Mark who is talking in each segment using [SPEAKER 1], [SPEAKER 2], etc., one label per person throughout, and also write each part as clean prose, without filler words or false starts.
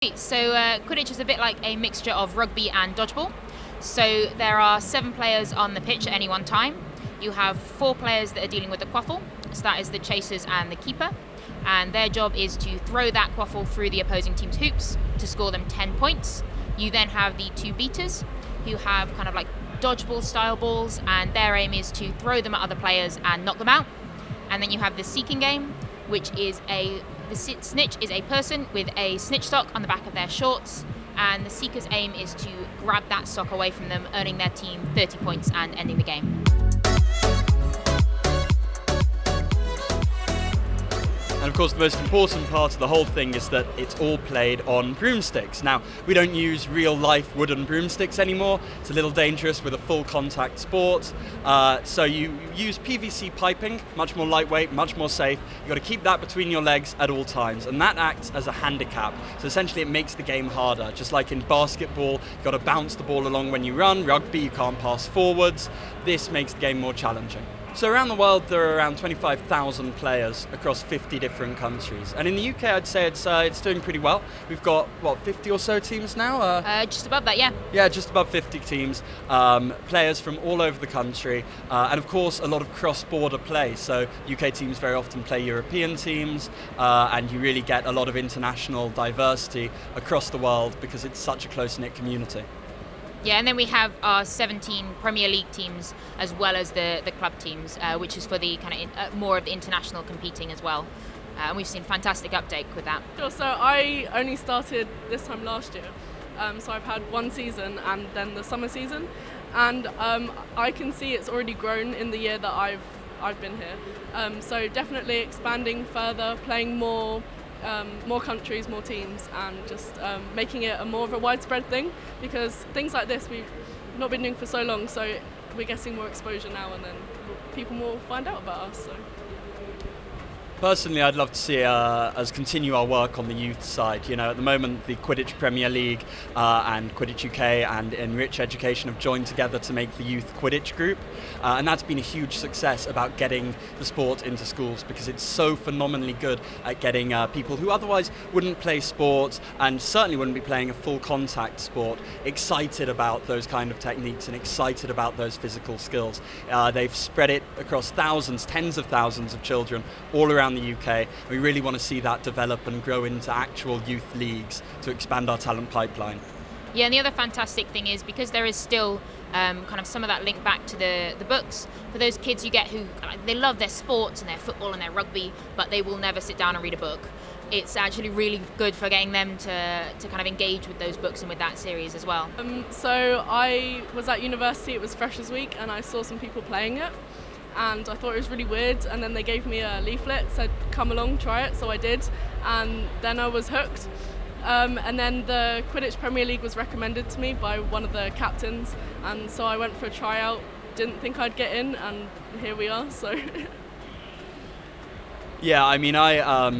[SPEAKER 1] So Quidditch is a bit like a mixture of rugby and dodgeball. So there are 7 players on the pitch at any one time. You have 4 players that are dealing with the quaffle, so that is the chasers and the keeper, and their job is to throw that quaffle through the opposing team's hoops to score them 10 points. You then have the 2 beaters, who have kind of like dodgeball style balls, and their aim is to throw them at other players and knock them out. And then you have the seeking game, which is the snitch is a person with a snitch sock on the back of their shorts, and the seeker's aim is to grab that sock away from them, earning their team 30 points and ending the game.
[SPEAKER 2] And of course, the most important part of the whole thing is that it's all played on broomsticks. Now, we don't use real-life wooden broomsticks anymore. It's a little dangerous with a full-contact sport. So you use PVC piping, much more lightweight, much more safe. You've got to keep that between your legs at all times, and that acts as a handicap. So essentially, it makes the game harder. Just like in basketball, you've got to bounce the ball along when you run. Rugby, you can't pass forwards. This makes the game more challenging. So around the world, there are around 25,000 players across 50 different countries. And in the UK, I'd say it's doing pretty well. We've got, 50 or so teams now?
[SPEAKER 1] Just above that, yeah.
[SPEAKER 2] Yeah, just above 50 teams, players from all over the country, and of course a lot of cross-border play. So UK teams very often play European teams, and you really get a lot of international diversity across the world because it's such a close-knit community.
[SPEAKER 1] Yeah, and then we have our 17 Premier League teams as well as the club teams, which is for the kind of more of the international competing as well. And we've seen fantastic uptake with that.
[SPEAKER 3] Sure, so I only started this time last year. So I've had one season and then the summer season. And I can see it's already grown in the year that I've been here. So definitely expanding further, playing more countries, more teams, and just making it more of a widespread thing, because things like this we've not been doing for so long, so we're getting more exposure now, and then people will find out about us. So.
[SPEAKER 2] Personally, I'd love to see us continue our work on the youth side. You know, at the moment, the Quidditch Premier League and Quidditch UK and Enrich Education have joined together to make the Youth Quidditch Group. And that's been a huge success about getting the sport into schools, because it's so phenomenally good at getting people who otherwise wouldn't play sport and certainly wouldn't be playing a full contact sport excited about those kind of techniques and excited about those physical skills. They've spread it across thousands, tens of thousands of children all around the UK. We really want to see that develop and grow into actual youth leagues to expand our talent pipeline.
[SPEAKER 1] Yeah, and the other fantastic thing is, because there is still kind of some of that link back to the books, for those kids you get who they love their sports and their football and their rugby, but they will never sit down and read a book. It's actually really good for getting them to kind of engage with those books and with that series as well.
[SPEAKER 3] So I was at university, it was Freshers Week, and I saw some people playing it. And I thought it was really weird, and then they gave me a leaflet, said come along, try it, so I did, and then I was hooked. And then the Quidditch Premier League was recommended to me by one of the captains, and so I went for a tryout, didn't think I'd get in, and here we are, so...
[SPEAKER 2] Yeah, I mean, I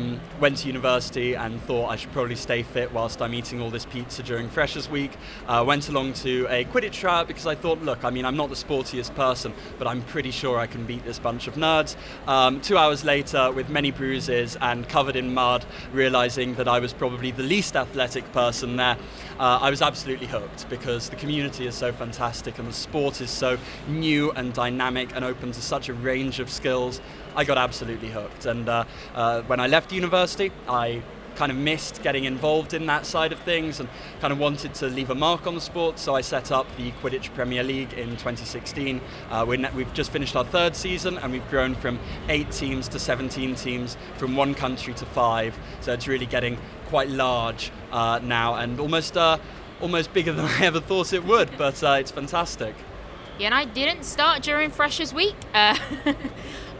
[SPEAKER 2] went to university and thought I should probably stay fit whilst I'm eating all this pizza during Freshers Week. Went along to a Quidditch tryout because I thought, look, I mean, I'm not the sportiest person, but I'm pretty sure I can beat this bunch of nerds. 2 hours later, with many bruises and covered in mud, realising that I was probably the least athletic person there, I was absolutely hooked, because the community is so fantastic and the sport is so new and dynamic and open to such a range of skills. I got absolutely hooked, and when I left university, I kind of missed getting involved in that side of things and kind of wanted to leave a mark on the sport, so I set up the Quidditch Premier League in 2016. We've just finished our 3rd season, and we've grown from 8 teams to 17 teams, from 1 country to 5, so it's really getting quite large now, and almost bigger than I ever thought it would, but it's fantastic.
[SPEAKER 1] Yeah, and I didn't start during Freshers Week.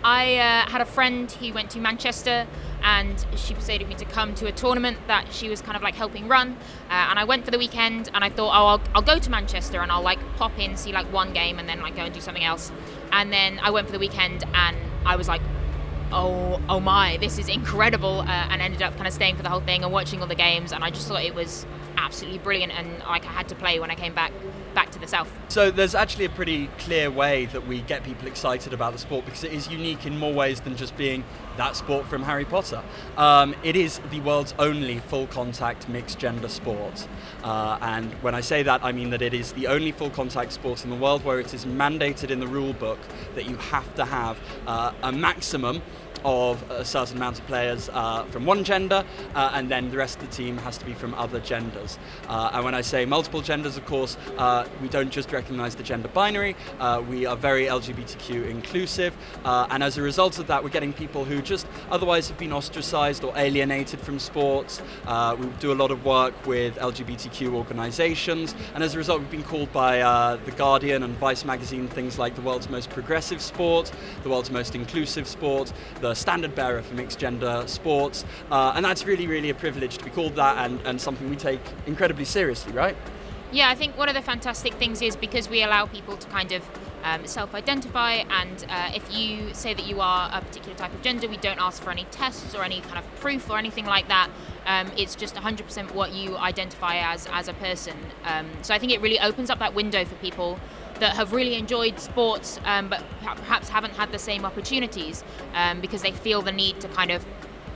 [SPEAKER 1] I had a friend who went to Manchester, and she persuaded me to come to a tournament that she was kind of like helping run, and I went for the weekend, and I thought, I'll go to Manchester and I'll like pop in, see like one game, and then like go and do something else. And then I went for the weekend, and I was like oh my, this is incredible, and ended up kind of staying for the whole thing and watching all the games, and I just thought it was absolutely brilliant, and like I had to play when I came back to the south.
[SPEAKER 2] So there's actually a pretty clear way that we get people excited about the sport, because it is unique in more ways than just being that sport from Harry Potter. It is the world's only full contact mixed gender sport, and when I say that, I mean that it is the only full contact sport in the world where it is mandated in the rule book that you have to have a maximum of a certain amount of players from one gender, and then the rest of the team has to be from other genders. And when I say multiple genders, of course, we don't just recognise the gender binary, we are very LGBTQ inclusive, and as a result of that, we're getting people who just otherwise have been ostracised or alienated from sports. We do a lot of work with LGBTQ organisations, and as a result, we've been called by The Guardian and Vice magazine things like the world's most progressive sport, the world's most inclusive sport, the standard bearer for mixed gender sports, and that's really, really a privilege to be called that, and something we take incredibly seriously, right?
[SPEAKER 1] Yeah, I think one of the fantastic things is because we allow people to kind of self-identify, and if you say that you are a particular type of gender, we don't ask for any tests or any kind of proof or anything like that. It's just 100% what you identify as a person. So I think it really opens up that window for people that have really enjoyed sports, but perhaps haven't had the same opportunities, because they feel the need to kind of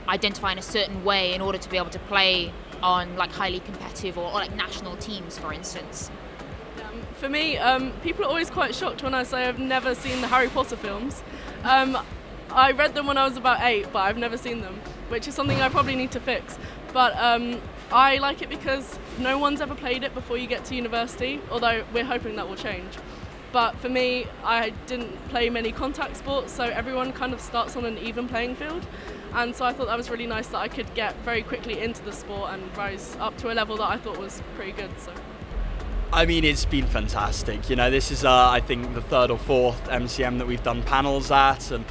[SPEAKER 1] identify in a certain way in order to be able to play on like highly competitive or like national teams, for instance.
[SPEAKER 3] For me, people are always quite shocked when I say I've never seen the Harry Potter films. I read them when I was about 8, but I've never seen them, which is something I probably need to fix. But I like it because no one's ever played it before you get to university, although we're hoping that will change. But for me, I didn't play many contact sports, so everyone kind of starts on an even playing field. And so I thought that was really nice that I could get very quickly into the sport and rise up to a level that I thought was pretty good. So.
[SPEAKER 2] I mean, it's been fantastic. You know, this is, I think, the 3rd or 4th MCM that we've done panels at, and,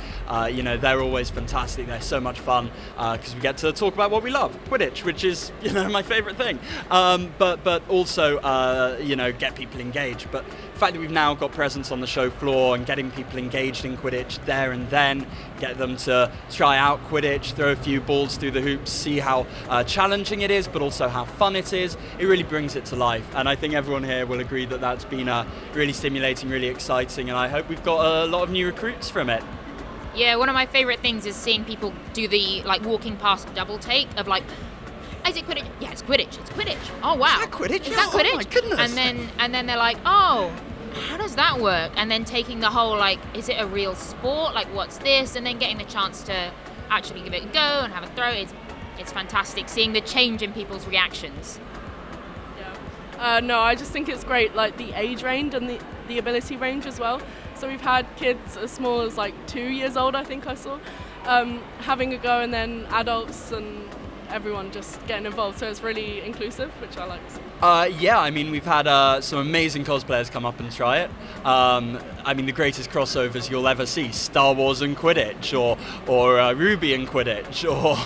[SPEAKER 2] you know, they're always fantastic. They're so much fun because we get to talk about what we love, Quidditch, which is, you know, my favourite thing. But also, you know, get people engaged. But the fact that we've now got presence on the show floor and getting people engaged in Quidditch there and then, get them to try out Quidditch, throw a few balls through the hoops, see how challenging it is, but also how fun it is, it really brings it to life. And I think everyone here will agree that that's been really stimulating, really exciting, and I hope we've got a lot of new recruits from it.
[SPEAKER 1] Yeah, one of my favourite things is seeing people do the like walking past double take of like, is it Quidditch? Yeah, it's Quidditch. It's Quidditch. Oh wow.
[SPEAKER 2] Is that Quidditch?
[SPEAKER 1] Is that Quidditch?
[SPEAKER 2] Oh my goodness.
[SPEAKER 1] And then they're like, oh, how does that work? And then taking the whole like, is it a real sport? Like, what's this? And then getting the chance to actually give it a go and have a throw. It's fantastic seeing the change in people's reactions.
[SPEAKER 3] No, I just think it's great, like the age range and the ability range as well. So we've had kids as small as like 2 years old, I think I saw, having a go, and then adults and everyone just getting involved. So it's really inclusive, which I like.
[SPEAKER 2] Yeah, I mean, we've had some amazing cosplayers come up and try it. I mean, the greatest crossovers you'll ever see, Star Wars and Quidditch, or Ruby and Quidditch, or,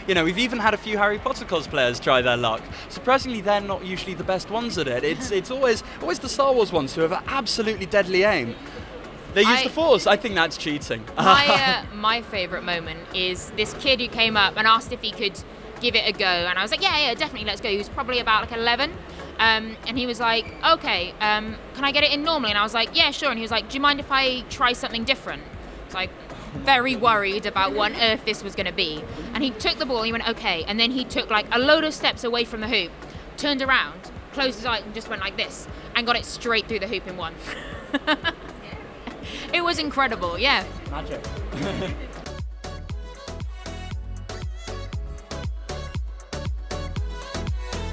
[SPEAKER 2] you know, we've even had a few Harry Potter cosplayers try their luck. Surprisingly, they're not usually the best ones at it. It's always the Star Wars ones who have an absolutely deadly aim. They use the Force. I think that's cheating.
[SPEAKER 1] My favourite moment is this kid who came up and asked if he could give it a go, and I was like, yeah, definitely, let's go. He was probably about like 11, and he was like, okay, can I get it in normally? And I was like, yeah, sure. And he was like, do you mind if I try something different? It's like, very worried about what on earth this was going to be. And he took the ball and he went, okay, and then he took like a load of steps away from the hoop, turned around, closed his eyes and just went like this and got it straight through the hoop in one. It was incredible, yeah.
[SPEAKER 2] Magic.